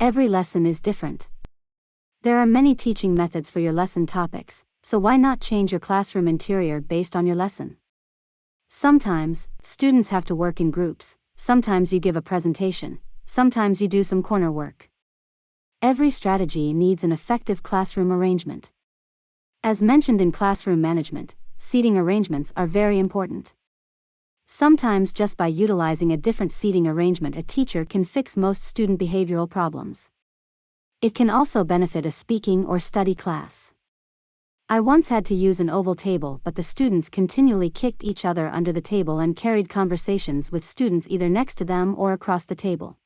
Every lesson is different. There are many teaching methods for your lesson topics, so why not change your classroom interior based on your lesson? Sometimes, students have to work in groups, sometimes you give a presentation, sometimes you do some corner work. Every strategy needs an effective classroom arrangement. As mentioned in classroom management, seating arrangements are very important. Sometimes just by utilizing a different seating arrangement, a teacher can fix most student behavioral problems. It can also benefit a speaking or study class. I once had to use an oval table, but the students continually kicked each other under the table and carried conversations with students either next to them or across the table.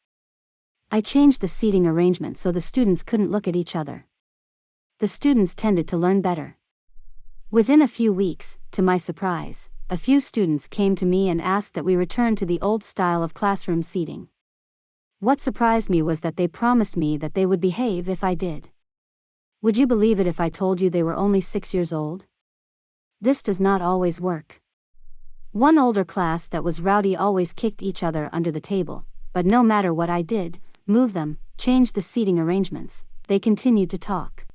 I changed the seating arrangement so the students couldn't look at each other. The students tended to learn better. Within a few weeks, to my surprise, a few students came to me and asked that we return to the old style of classroom seating. What surprised me was that they promised me that they would behave if I did. Would you believe it if I told you they were only 6 years old? This does not always work. One older class that was rowdy always kicked each other under the table, but no matter what I did, move them, change the seating arrangements, they continued to talk.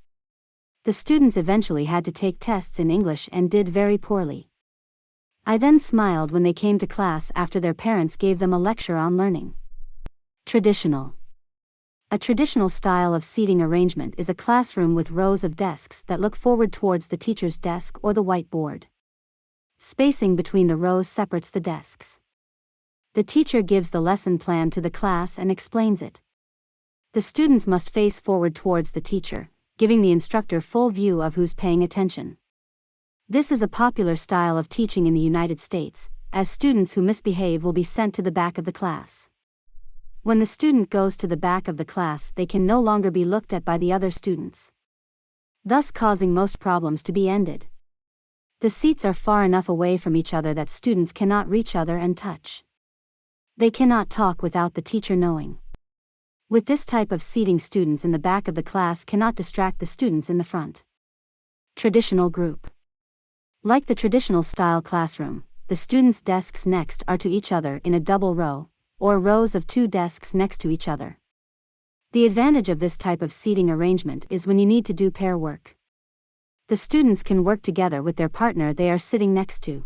The students eventually had to take tests in English and did very poorly. I then smiled when they came to class after their parents gave them a lecture on learning. Traditional. A traditional style of seating arrangement is a classroom with rows of desks that look forward towards the teacher's desk or the whiteboard. Spacing between the rows separates the desks. The teacher gives the lesson plan to the class and explains it. The students must face forward towards the teacher, giving the instructor full view of who's paying attention. This is a popular style of teaching in the United States, as students who misbehave will be sent to the back of the class. When the student goes to the back of the class, they can no longer be looked at by the other students, thus causing most problems to be ended. The seats are far enough away from each other that students cannot reach other and touch. They cannot talk without the teacher knowing. With this type of seating, students in the back of the class cannot distract the students in the front. Traditional group. Like the traditional style classroom, the students' desks next are to each other in a double row, or rows of 2 desks next to each other. The advantage of this type of seating arrangement is when you need to do pair work. The students can work together with their partner they are sitting next to.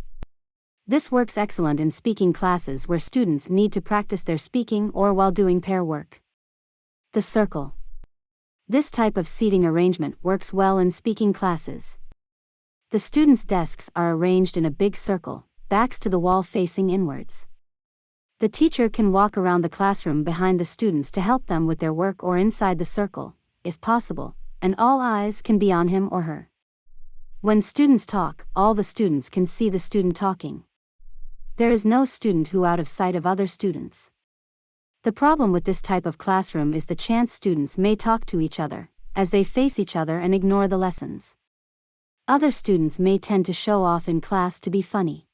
This works excellent in speaking classes where students need to practice their speaking or while doing pair work. The circle. This type of seating arrangement works well in speaking classes. The students' desks are arranged in a big circle, backs to the wall facing inwards. The teacher can walk around the classroom behind the students to help them with their work or inside the circle, if possible, and all eyes can be on him or her. When students talk, all the students can see the student talking. There is no student who out of sight of other students. The problem with this type of classroom is the chance students may talk to each other, as they face each other and ignore the lessons. Other students may tend to show off in class to be funny.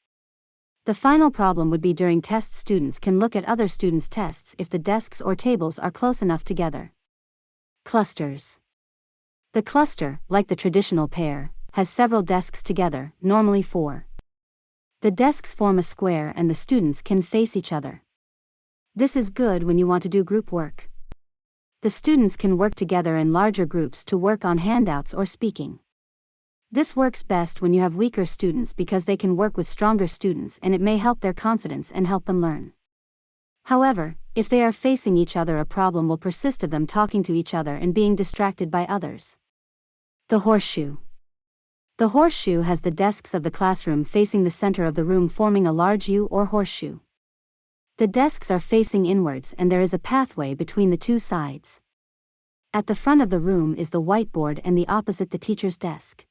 The final problem would be during tests, students can look at other students' tests if the desks or tables are close enough together. Clusters. The cluster, like the traditional pair, has several desks together, normally 4. The desks form a square and the students can face each other. This is good when you want to do group work. The students can work together in larger groups to work on handouts or speaking. This works best when you have weaker students because they can work with stronger students and it may help their confidence and help them learn. However, if they are facing each other, a problem will persist of them talking to each other and being distracted by others. The horseshoe. The horseshoe has the desks of the classroom facing the center of the room, forming a large U or horseshoe. The desks are facing inwards and there is a pathway between the 2 sides. At the front of the room is the whiteboard and the opposite the teacher's desk.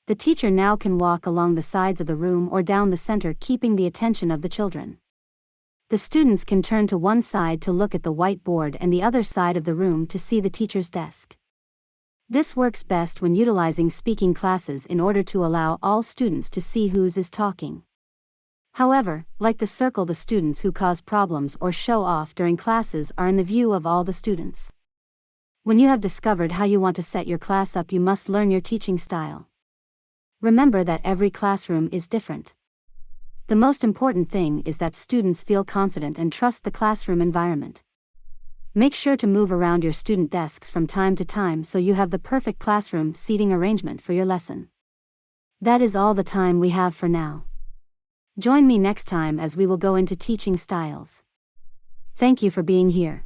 The teacher now can walk along the sides of the room or down the center, keeping the attention of the children. The students can turn to one side to look at the whiteboard and the other side of the room to see the teacher's desk. This works best when utilizing speaking classes in order to allow all students to see who is talking. However, like the circle, the students who cause problems or show off during classes are in the view of all the students. When you have discovered how you want to set your class up, you must learn your teaching style. Remember that every classroom is different. The most important thing is that students feel confident and trust the classroom environment. Make sure to move around your student desks from time to time so you have the perfect classroom seating arrangement for your lesson. That is all the time we have for now. Join me next time as we will go into teaching styles. Thank you for being here.